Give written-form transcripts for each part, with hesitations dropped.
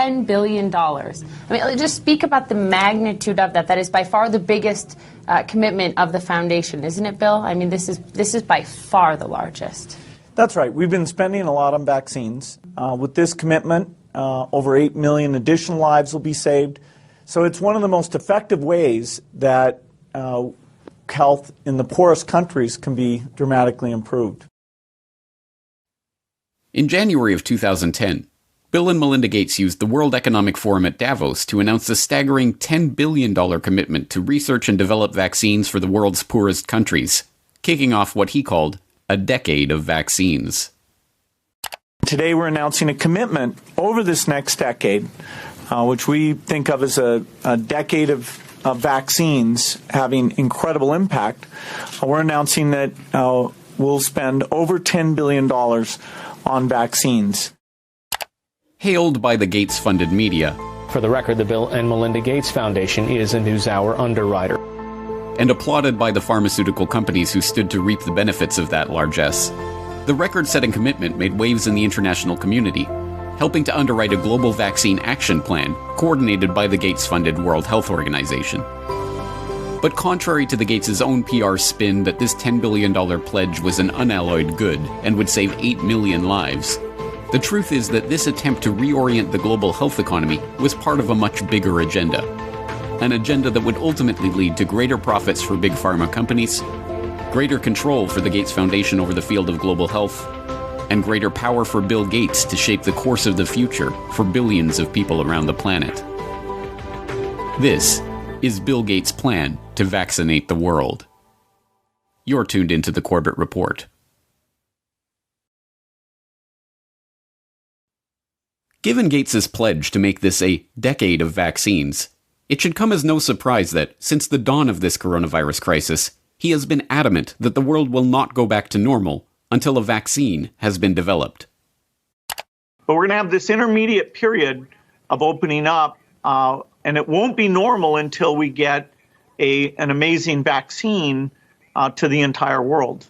$10 billion. I mean, just speak about the magnitude of that. That is by far the biggest commitment of the foundation, isn't it, Bill? I mean, this is by far the largest. That's right. We've been spending a lot on vaccines. With this commitment, over 8 million additional lives will be saved. So it's one of the most effective ways that health in the poorest countries can be dramatically improved. In January of 2010, Bill and Melinda Gates used the World Economic Forum at Davos to announce a staggering $10 billion commitment to research and develop vaccines for the world's poorest countries, kicking off what he called a decade of vaccines. Today we're announcing a commitment over this next decade, which we think of as a decade of vaccines having incredible impact. We're announcing that we'll spend over $10 billion on vaccines. Hailed by the Gates-funded media. For the record, the Bill and Melinda Gates Foundation is a NewsHour underwriter. And applauded by the pharmaceutical companies who stood to reap the benefits of that largesse. The record-setting commitment made waves in the international community, helping to underwrite a global vaccine action plan coordinated by the Gates-funded World Health Organization. But contrary to the Gates' own PR spin that this $10 billion pledge was an unalloyed good and would save 8 million lives, the truth is that this attempt to reorient the global health economy was part of a much bigger agenda. An agenda that would ultimately lead to greater profits for big pharma companies, greater control for the Gates Foundation over the field of global health, and greater power for Bill Gates to shape the course of the future for billions of people around the planet. This is Bill Gates' plan to vaccinate the world. You're tuned into the Corbett Report. Given Gates' pledge to make this a decade of vaccines, it should come as no surprise that, since the dawn of this coronavirus crisis, he has been adamant that the world will not go back to normal until a vaccine has been developed. But we're going to have this intermediate period of opening up, and it won't be normal until we get an amazing vaccine to the entire world.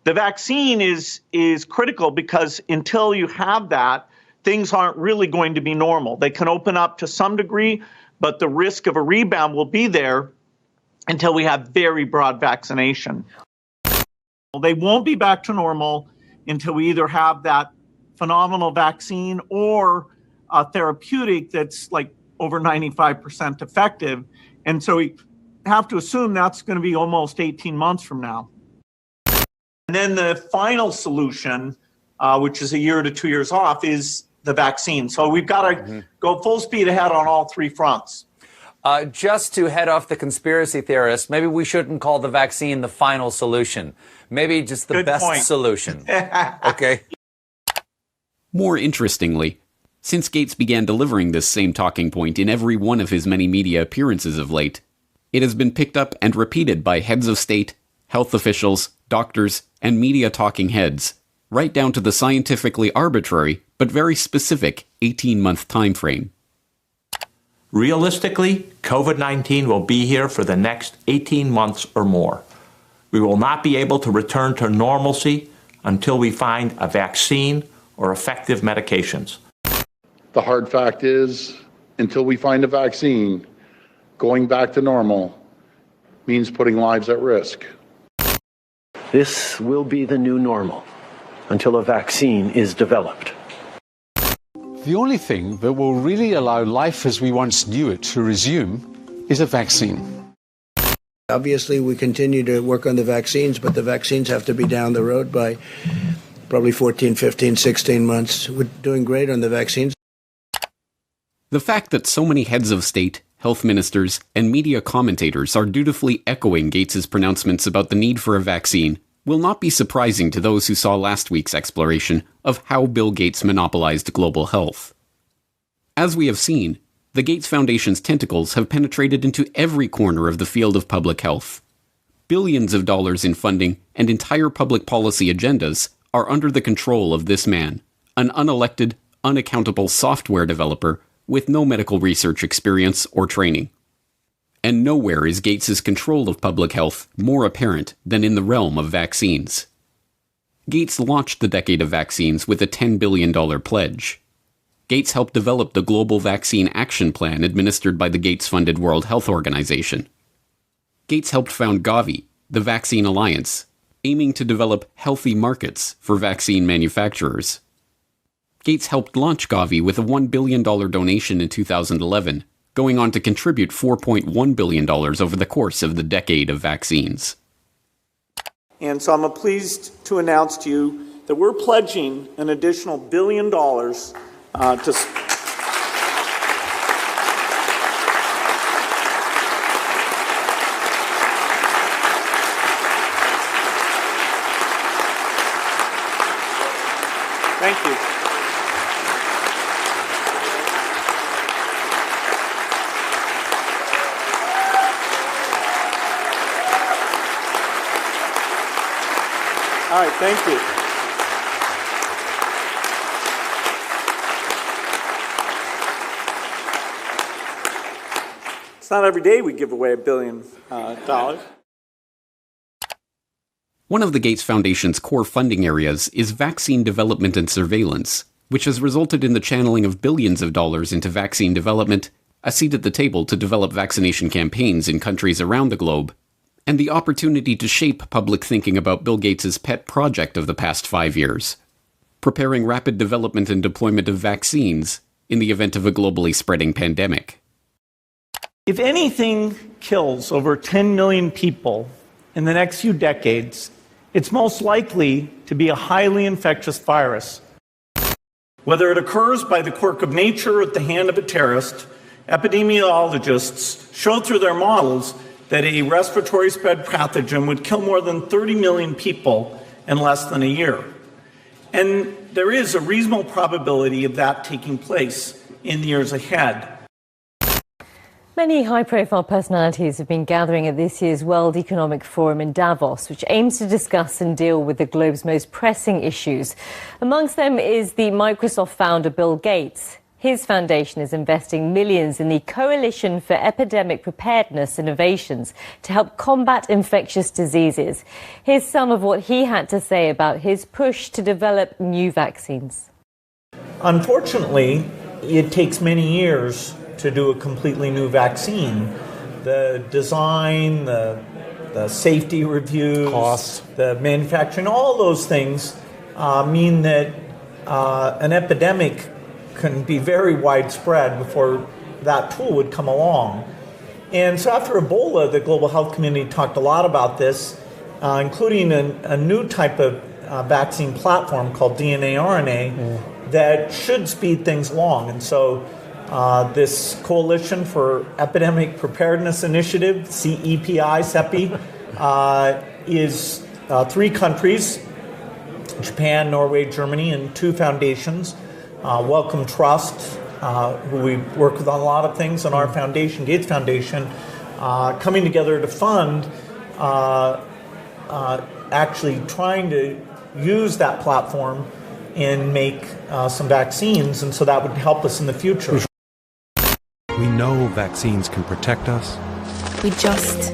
The vaccine is critical because until you have that, things aren't really going to be normal. They can open up to some degree, but the risk of a rebound will be there until we have very broad vaccination. They won't be back to normal until we either have that phenomenal vaccine or a therapeutic that's like over 95% effective. And so we have to assume that's going to be almost 18 months from now. And then the final solution, which is a year to 2 years off, is the vaccine. So we've got to go full speed ahead on all three fronts. Just to head off the conspiracy theorists, maybe we shouldn't call the vaccine the final solution. Maybe just the best solution. Okay. More interestingly, since Gates began delivering this same talking point in every one of his many media appearances of late, it has been picked up and repeated by heads of state, health officials, doctors, and media talking heads, right down to the scientifically arbitrary but very specific 18-month time frame. Realistically, COVID-19 will be here for the next 18 months or more. We will not be able to return to normalcy until we find a vaccine or effective medications. The hard fact is, until we find a vaccine, going back to normal means putting lives at risk. This will be the new normal until a vaccine is developed. The only thing that will really allow life as we once knew it to resume is a vaccine. Obviously, we continue to work on the vaccines, but the vaccines have to be down the road by probably 14, 15, 16 months. We're doing great on the vaccines. The fact that so many heads of state, health ministers, and media commentators are dutifully echoing Gates' pronouncements about the need for a vaccine will not be surprising to those who saw last week's exploration of how Bill Gates monopolized global health. As we have seen, the Gates Foundation's tentacles have penetrated into every corner of the field of public health. Billions of dollars in funding and entire public policy agendas are under the control of this man, an unelected, unaccountable software developer with no medical research experience or training. And nowhere is Gates' control of public health more apparent than in the realm of vaccines. Gates launched the decade of vaccines with a $10 billion pledge. Gates helped develop the Global Vaccine Action Plan administered by the Gates-funded World Health Organization. Gates helped found Gavi, the Vaccine Alliance, aiming to develop healthy markets for vaccine manufacturers. Gates helped launch Gavi with a $1 billion donation in 2011, going on to contribute $4.1 billion over the course of the decade of vaccines. And so I'm pleased to announce to you that we're pledging an additional $1 billion to... Thank you. All right, thank you. It's not every day we give away $1 billion. One of the Gates Foundation's core funding areas is vaccine development and surveillance, which has resulted in the channeling of billions of dollars into vaccine development, a seat at the table to develop vaccination campaigns in countries around the globe, and the opportunity to shape public thinking about Bill Gates' pet project of the past 5 years, preparing rapid development and deployment of vaccines in the event of a globally spreading pandemic. If anything kills over 10 million people in the next few decades, it's most likely to be a highly infectious virus. Whether it occurs by the quirk of nature or at the hand of a terrorist, epidemiologists show through their models that a respiratory spread pathogen would kill more than 30 million people in less than a year. And there is a reasonable probability of that taking place in the years ahead. Many high-profile personalities have been gathering at this year's World Economic Forum in Davos, which aims to discuss and deal with the globe's most pressing issues. Amongst them is the Microsoft founder Bill Gates. His foundation is investing millions in the Coalition for Epidemic Preparedness Innovations to help combat infectious diseases. Here's some of what he had to say about his push to develop new vaccines. Unfortunately, it takes many years to do a completely new vaccine. The design, the safety reviews, costs, the manufacturing, all those things mean that an epidemic can be very widespread before that tool would come along. And so after Ebola, the global health community talked a lot about this, including a new type of vaccine platform called DNA-RNA that should speed things along. And so this Coalition for Epidemic Preparedness Initiative, CEPI, is 3 countries, Japan, Norway, Germany, and 2 foundations. Wellcome Trust, who we work with on a lot of things, and our foundation, Gates Foundation, coming together to fund actually trying to use that platform and make some vaccines, and so that would help us in the future. We know vaccines can protect us. We just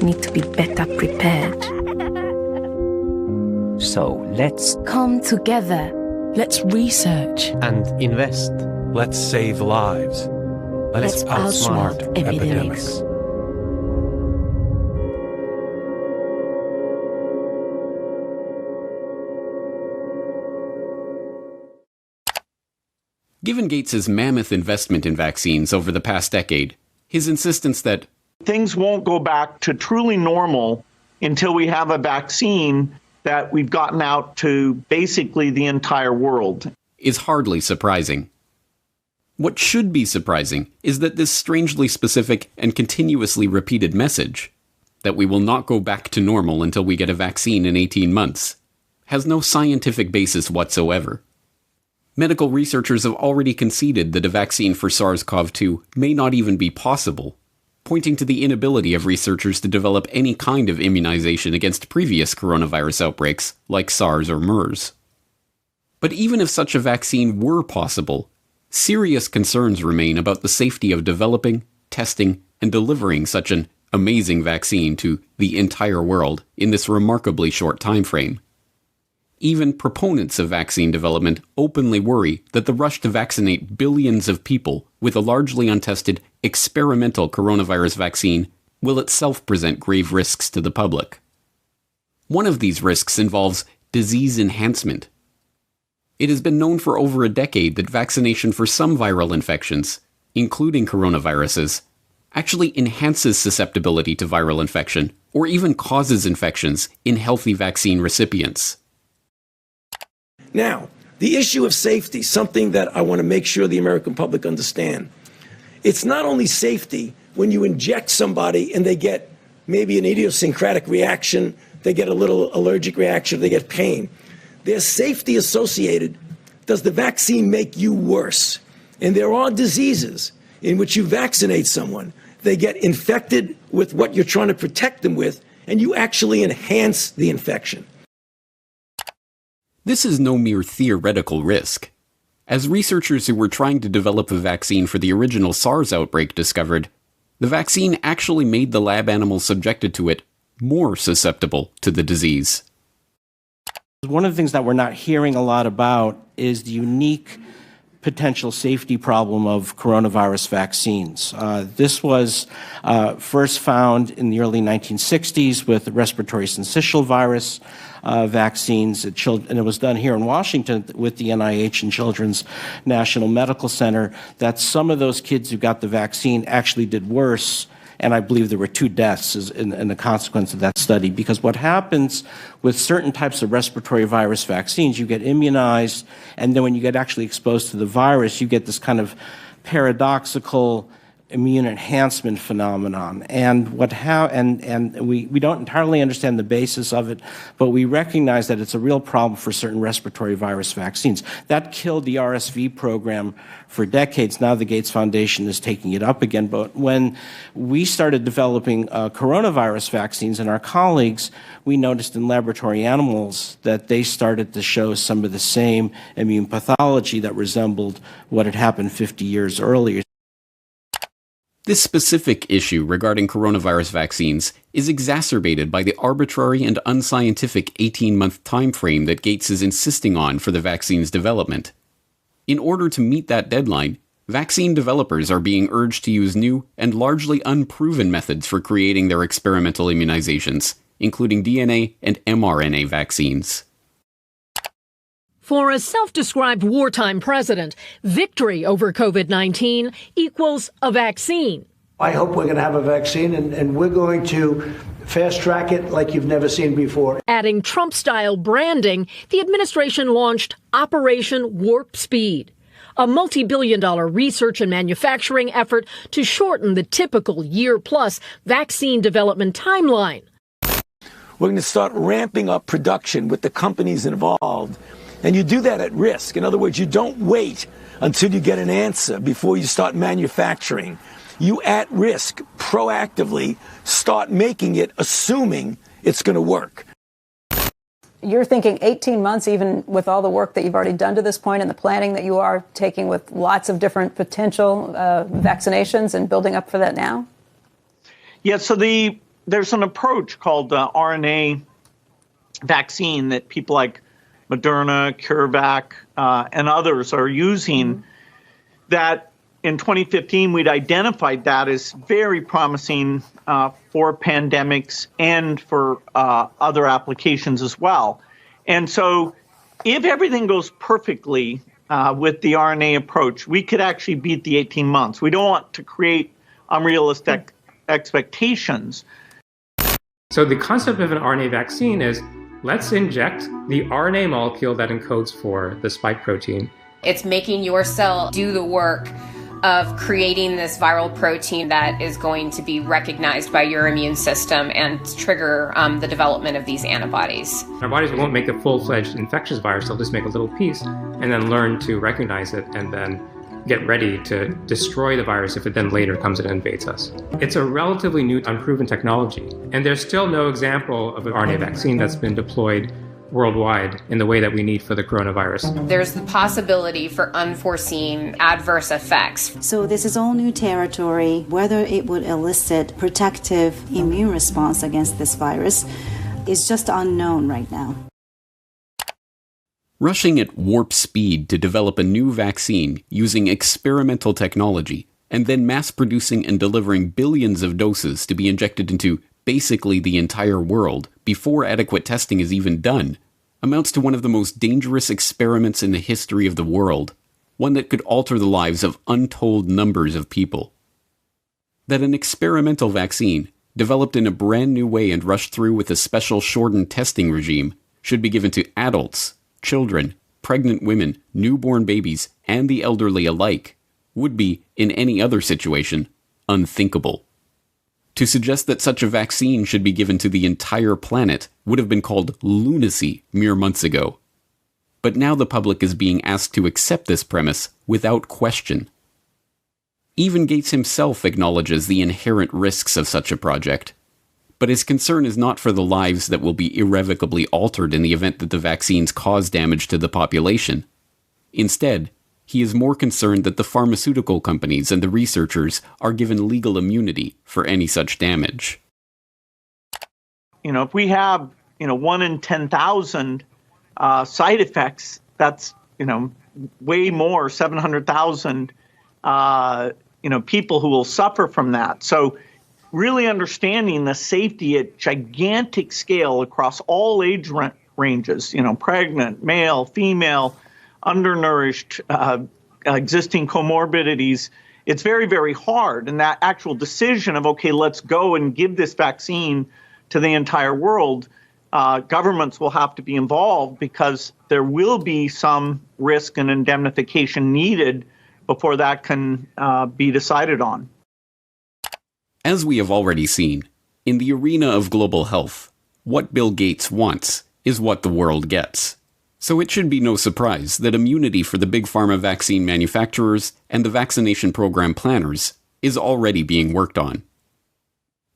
need to be better prepared. So let's come together. Let's research and invest. Let's save lives. Let's outsmart epidemics. Given Gates's mammoth investment in vaccines over the past decade, his insistence that things won't go back to truly normal until we have a vaccine that we've gotten out to basically the entire world is hardly surprising. What should be surprising is that this strangely specific and continuously repeated message, that we will not go back to normal until we get a vaccine in 18 months, has no scientific basis whatsoever. Medical researchers have already conceded that a vaccine for SARS-CoV-2 may not even be possible, pointing to the inability of researchers to develop any kind of immunization against previous coronavirus outbreaks like SARS or MERS. But even if such a vaccine were possible, serious concerns remain about the safety of developing, testing, and delivering such an amazing vaccine to the entire world in this remarkably short time frame. Even proponents of vaccine development openly worry that the rush to vaccinate billions of people with a largely untested experimental coronavirus vaccine will itself present grave risks to the public. One of these risks involves disease enhancement. It has been known for over a decade that vaccination for some viral infections, including coronaviruses, actually enhances susceptibility to viral infection or even causes infections in healthy vaccine recipients. Now, the issue of safety, something that I want to make sure the American public understand. It's not only safety when you inject somebody and they get maybe an idiosyncratic reaction, they get a little allergic reaction, they get pain. There's safety associated. Does the vaccine make you worse? And there are diseases in which you vaccinate someone, they get infected with what you're trying to protect them with, and you actually enhance the infection. This is no mere theoretical risk. As researchers who were trying to develop a vaccine for the original SARS outbreak discovered, the vaccine actually made the lab animals subjected to it more susceptible to the disease. One of the things that we're not hearing a lot about is the unique potential safety problem of coronavirus vaccines. This was first found in the early 1960s with the respiratory syncytial virus vaccines, and it was done here in Washington with the NIH and Children's National Medical Center, that some of those kids who got the vaccine actually did worse. And I believe there were 2 deaths in the consequence of that study, because what happens with certain types of respiratory virus vaccines, you get immunized, and then when you get actually exposed to the virus, you get this kind of paradoxical immune enhancement phenomenon. And we don't entirely understand the basis of it, but we recognize that it's a real problem for certain respiratory virus vaccines. That killed the RSV program for decades. Now the Gates Foundation is taking it up again. But when we started developing coronavirus vaccines, and our colleagues, we noticed in laboratory animals that they started to show some of the same immune pathology that resembled what had happened 50 years earlier. This specific issue regarding coronavirus vaccines is exacerbated by the arbitrary and unscientific 18-month time frame that Gates is insisting on for the vaccine's development. In order to meet that deadline, vaccine developers are being urged to use new and largely unproven methods for creating their experimental immunizations, including DNA and mRNA vaccines. For a self-described wartime president, victory over COVID-19 equals a vaccine. I hope we're going to have a vaccine, and we're going to fast-track it like you've never seen before. Adding Trump-style branding, the administration launched Operation Warp Speed, a multi-billion-dollar research and manufacturing effort to shorten the typical year-plus vaccine development timeline. We're going to start ramping up production with the companies involved. And you do that at risk. In other words, you don't wait until you get an answer before you start manufacturing. You, at risk, proactively start making it, assuming it's going to work. You're thinking 18 months, even with all the work that you've already done to this point and the planning that you are taking with lots of different potential vaccinations and building up for that now? Yeah, so there's an approach called RNA vaccine that people like Moderna, CureVac, and others are using, that in 2015 we'd identified that as very promising for pandemics and for other applications as well. And so if everything goes perfectly with the RNA approach, we could actually beat the 18 months. We don't want to create unrealistic expectations. So the concept of an RNA vaccine is, let's inject the RNA molecule that encodes for the spike protein. It's making your cell do the work of creating this viral protein that is going to be recognized by your immune system and trigger the development of these antibodies. Our bodies won't make a full-fledged infectious virus, they'll just make a little piece and then learn to recognize it and then get ready to destroy the virus if it then later comes and invades us. It's a relatively new, unproven technology, and there's still no example of an RNA vaccine that's been deployed worldwide in the way that we need for the coronavirus. There's the possibility for unforeseen adverse effects. So this is all new territory. Whether it would elicit protective immune response against this virus is just unknown right now. Rushing at warp speed to develop a new vaccine using experimental technology and then mass-producing and delivering billions of doses to be injected into basically the entire world before adequate testing is even done amounts to one of the most dangerous experiments in the history of the world, one that could alter the lives of untold numbers of people. That an experimental vaccine, developed in a brand new way and rushed through with a special shortened testing regime, should be given to adults, children, pregnant women, newborn babies, and the elderly alike, would be, in any other situation, unthinkable. To suggest that such a vaccine should be given to the entire planet would have been called lunacy mere months ago. But now the public is being asked to accept this premise without question. Even Gates himself acknowledges the inherent risks of such a project, but his concern is not for the lives that will be irrevocably altered in the event that the vaccines cause damage to the population. Instead, he is more concerned that the pharmaceutical companies and the researchers are given legal immunity for any such damage. If we have, 1 in 10,000 side effects, that's, way more, 700,000, people who will suffer from that. So really understanding the safety at gigantic scale across all age ranges, pregnant, male, female, undernourished, existing comorbidities, it's very, very hard. And that actual decision of, okay, let's go and give this vaccine to the entire world, governments will have to be involved because there will be some risk and indemnification needed before that can be decided on. As we have already seen, in the arena of global health, what Bill Gates wants is what the world gets. So it should be no surprise that immunity for the Big Pharma vaccine manufacturers and the vaccination program planners is already being worked on.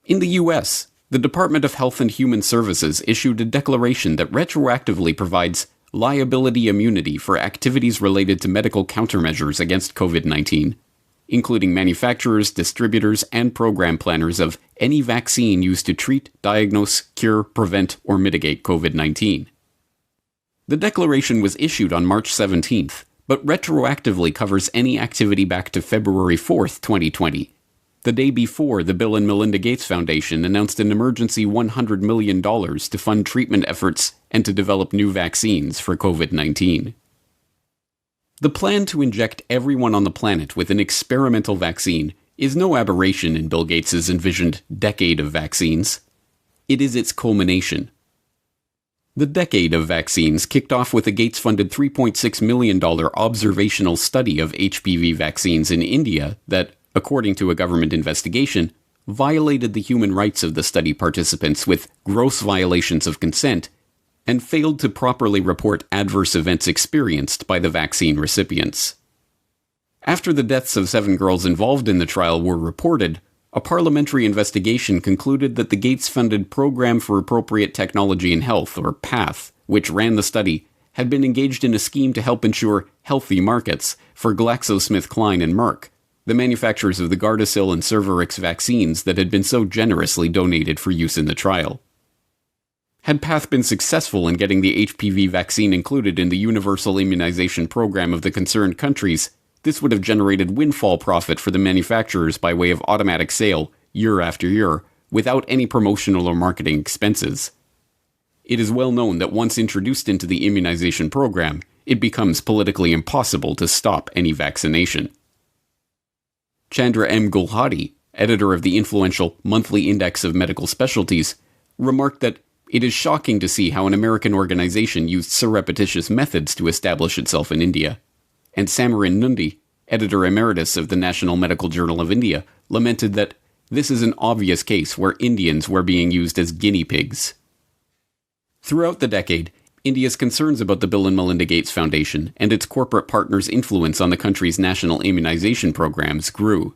In the US, the Department of Health and Human Services issued a declaration that retroactively provides liability immunity for activities related to medical countermeasures against COVID-19, including manufacturers, distributors, and program planners of any vaccine used to treat, diagnose, cure, prevent, or mitigate COVID-19. The declaration was issued on March 17th, but retroactively covers any activity back to February 4th, 2020, the day before the Bill and Melinda Gates Foundation announced an emergency $100 million to fund treatment efforts and to develop new vaccines for COVID-19. The plan to inject everyone on the planet with an experimental vaccine is no aberration in Bill Gates' envisioned decade of vaccines. It is its culmination. The decade of vaccines kicked off with a Gates-funded $3.6 million observational study of HPV vaccines in India that, according to a government investigation, violated the human rights of the study participants with gross violations of consent and failed to properly report adverse events experienced by the vaccine recipients. After the deaths of 7 girls involved in the trial were reported, a parliamentary investigation concluded that the Gates-funded Program for Appropriate Technology in Health, or PATH, which ran the study, had been engaged in a scheme to help ensure healthy markets for GlaxoSmithKline and Merck, the manufacturers of the Gardasil and Cervarix vaccines that had been so generously donated for use in the trial. Had PATH been successful in getting the HPV vaccine included in the universal immunization program of the concerned countries, this would have generated windfall profit for the manufacturers by way of automatic sale, year after year, without any promotional or marketing expenses. It is well known that once introduced into the immunization program, it becomes politically impossible to stop any vaccination. Chandra M. Gulhati, editor of the influential Monthly Index of Medical Specialties, remarked that it is shocking to see how an American organization used surreptitious methods to establish itself in India. And Samarin Nundi, editor emeritus of the National Medical Journal of India, lamented that this is an obvious case where Indians were being used as guinea pigs. Throughout the decade, India's concerns about the Bill and Melinda Gates Foundation and its corporate partners' influence on the country's national immunization programs grew.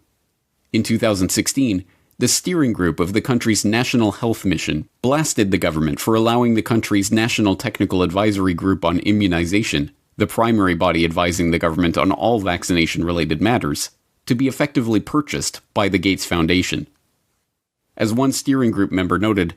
In 2016, the steering group of the country's National Health Mission blasted the government for allowing the country's National Technical Advisory Group on Immunization, the primary body advising the government on all vaccination-related matters, to be effectively purchased by the Gates Foundation. As one steering group member noted,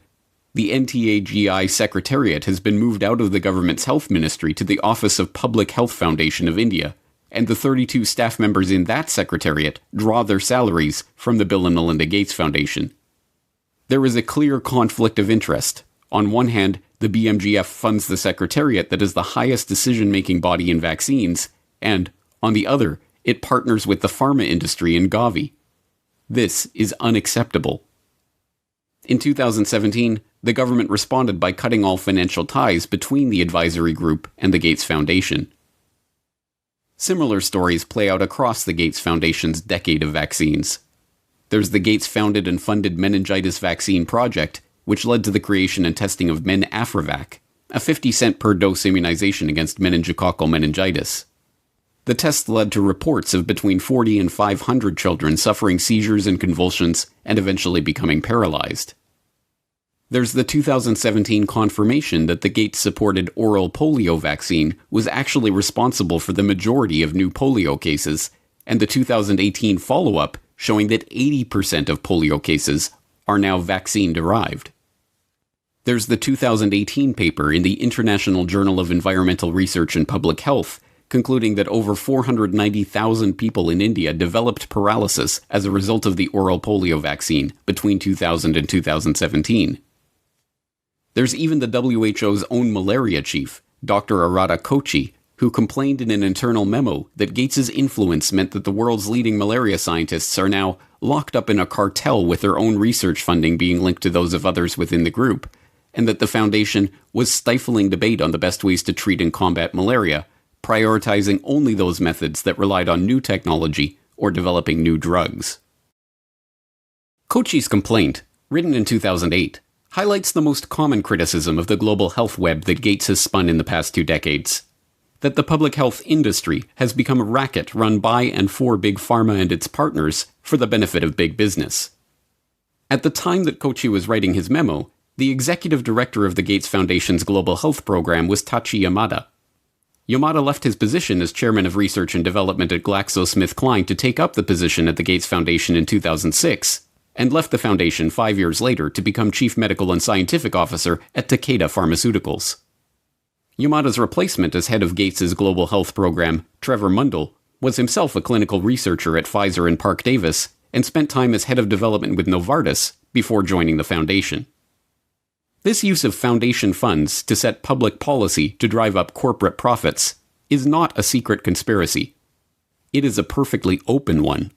The NTAGI Secretariat has been moved out of the government's health ministry to the Office of Public Health Foundation of India, and the 32 staff members in that secretariat draw their salaries from the Bill and Melinda Gates Foundation. There is a clear conflict of interest. On one hand, the BMGF funds the secretariat that is the highest decision-making body in vaccines, and, on the other, it partners with the pharma industry in Gavi. This is unacceptable. In 2017, the government responded by cutting all financial ties between the advisory group and the Gates Foundation. Similar stories play out across the Gates Foundation's decade of vaccines. There's the Gates-founded and funded meningitis vaccine project, which led to the creation and testing of MenAfriVac, a 50-cent per dose immunization against meningococcal meningitis. The test led to reports of between 40 and 500 children suffering seizures and convulsions and eventually becoming paralyzed. There's the 2017 confirmation that the Gates-supported oral polio vaccine was actually responsible for the majority of new polio cases, and the 2018 follow-up showing that 80% of polio cases are now vaccine-derived. There's the 2018 paper in the International Journal of Environmental Research and Public Health concluding that over 490,000 people in India developed paralysis as a result of the oral polio vaccine between 2000 and 2017. There's even the WHO's own malaria chief, Dr. Arata Kochi, who complained in an internal memo that Gates's influence meant that the world's leading malaria scientists are now locked up in a cartel with their own research funding being linked to those of others within the group, and that the foundation was stifling debate on the best ways to treat and combat malaria, prioritizing only those methods that relied on new technology or developing new drugs. Kochi's complaint, written in 2008, highlights the most common criticism of the global health web that Gates has spun in the past 2 decades. That the public health industry has become a racket run by and for Big Pharma and its partners for the benefit of big business. At the time that Kochi was writing his memo, the executive director of the Gates Foundation's Global Health Program was Tachi Yamada. Yamada left his position as chairman of research and development at GlaxoSmithKline to take up the position at the Gates Foundation in 2006, and left the foundation 5 years later to become chief medical and scientific officer at Takeda Pharmaceuticals. Yamada's replacement as head of Gates's Global Health Program, Trevor Mundell, was himself a clinical researcher at Pfizer and Park Davis, and spent time as head of development with Novartis before joining the foundation. This use of foundation funds to set public policy to drive up corporate profits is not a secret conspiracy. It is a perfectly open one.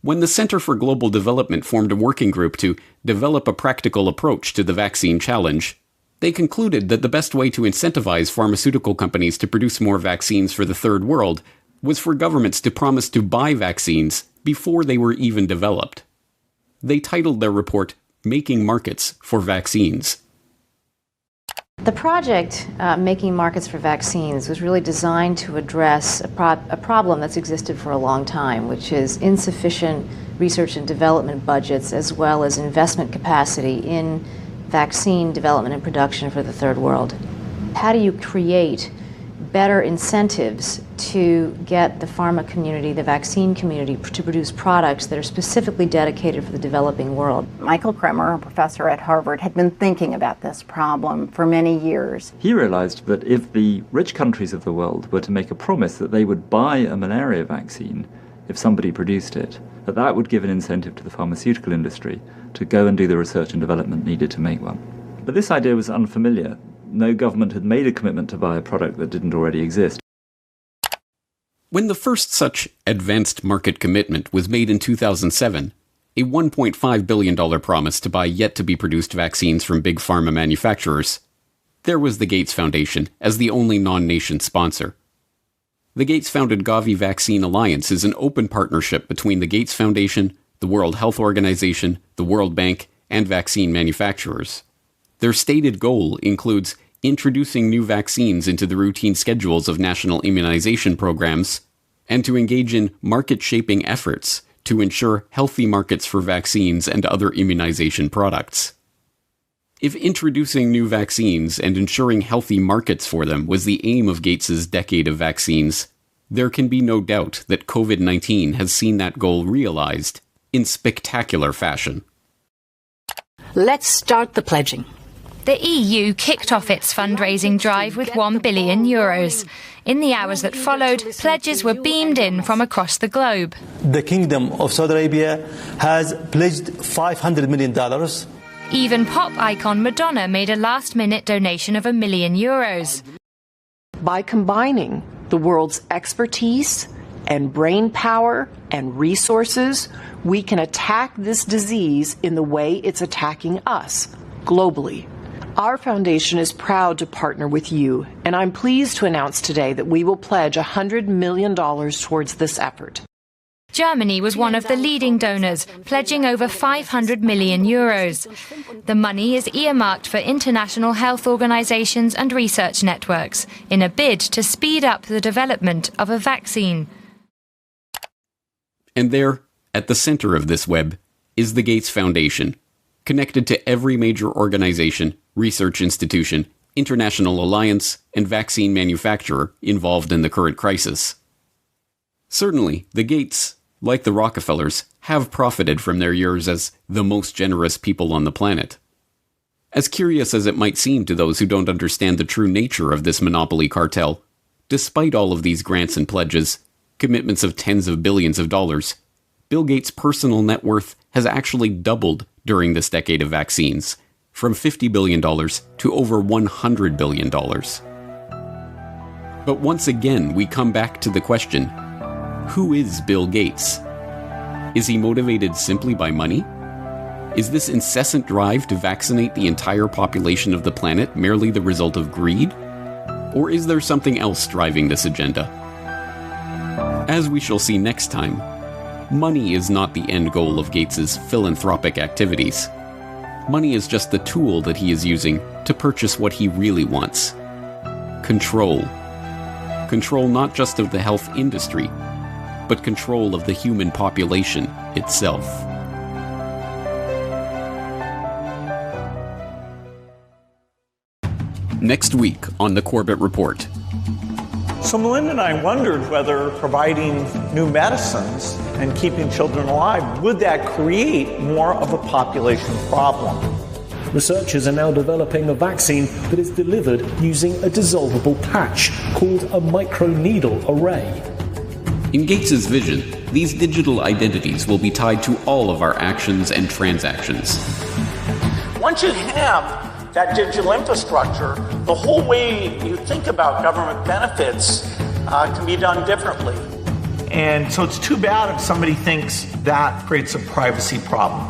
When the Center for Global Development formed a working group to develop a practical approach to the vaccine challenge, they concluded that the best way to incentivize pharmaceutical companies to produce more vaccines for the Third World was for governments to promise to buy vaccines before they were even developed. They titled their report, Making Markets for Vaccines. The project, Making Markets for Vaccines, was really designed to address a problem that's existed for a long time, which is insufficient research and development budgets as well as investment capacity in vaccine development and production for the Third World. How do you create better incentives to get the pharma community, the vaccine community, to produce products that are specifically dedicated for the developing world? Michael Kremer, a professor at Harvard, had been thinking about this problem for many years. He realized that if the rich countries of the world were to make a promise that they would buy a malaria vaccine if somebody produced it, that would give an incentive to the pharmaceutical industry to go and do the research and development needed to make one. But this idea was unfamiliar. No government had made a commitment to buy a product that didn't already exist. When the first such advanced market commitment was made in 2007, a $1.5 billion promise to buy yet-to-be-produced vaccines from big pharma manufacturers, there was the Gates Foundation as the only non-nation sponsor. The Gates-founded Gavi Vaccine Alliance is an open partnership between the Gates Foundation, the World Health Organization, the World Bank, and vaccine manufacturers. Their stated goal includes introducing new vaccines into the routine schedules of national immunization programs, and to engage in market-shaping efforts to ensure healthy markets for vaccines and other immunization products. If introducing new vaccines and ensuring healthy markets for them was the aim of Gates's decade of vaccines, there can be no doubt that COVID-19 has seen that goal realized in spectacular fashion. Let's start the pledging. The EU kicked off its fundraising drive with €1 billion. In the hours that followed, pledges were beamed in from across the globe. The Kingdom of Saudi Arabia has pledged $500 million. Even pop icon Madonna made a last-minute donation of €1 million. By combining the world's expertise and brain power and resources, we can attack this disease in the way it's attacking us, globally. Our foundation is proud to partner with you, and I'm pleased to announce today that we will pledge $100 million towards this effort. Germany was one of the leading donors, pledging over €500 million. The money is earmarked for international health organizations and research networks in a bid to speed up the development of a vaccine. And there, at the center of this web, is the Gates Foundation, connected to every major organization, research institution, international alliance, and vaccine manufacturer involved in the current crisis. Certainly, the Gates, like the Rockefellers, have profited from their years as the most generous people on the planet. As curious as it might seem to those who don't understand the true nature of this monopoly cartel, despite all of these grants and pledges, commitments of tens of billions of dollars, Bill Gates' personal net worth has actually doubled during this decade of vaccines, from $50 billion to over $100 billion. But once again, we come back to the question, who is Bill Gates? Is he motivated simply by money? Is this incessant drive to vaccinate the entire population of the planet merely the result of greed? Or is there something else driving this agenda? As we shall see next time, money is not the end goal of Gates's philanthropic activities. Money is just the tool that he is using to purchase what he really wants. Control. Control not just of the health industry, but control of the human population itself. Next week on the Corbett Report. So Melinda and I wondered whether providing new medicines and keeping children alive, would that create more of a population problem? Researchers are now developing a vaccine that is delivered using a dissolvable patch called a microneedle array. In Gates's vision, these digital identities will be tied to all of our actions and transactions. Once you have that digital infrastructure, the whole way you think about government benefits can be done differently. And so it's too bad if somebody thinks that creates a privacy problem.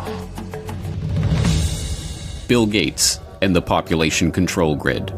Bill Gates and the population control grid.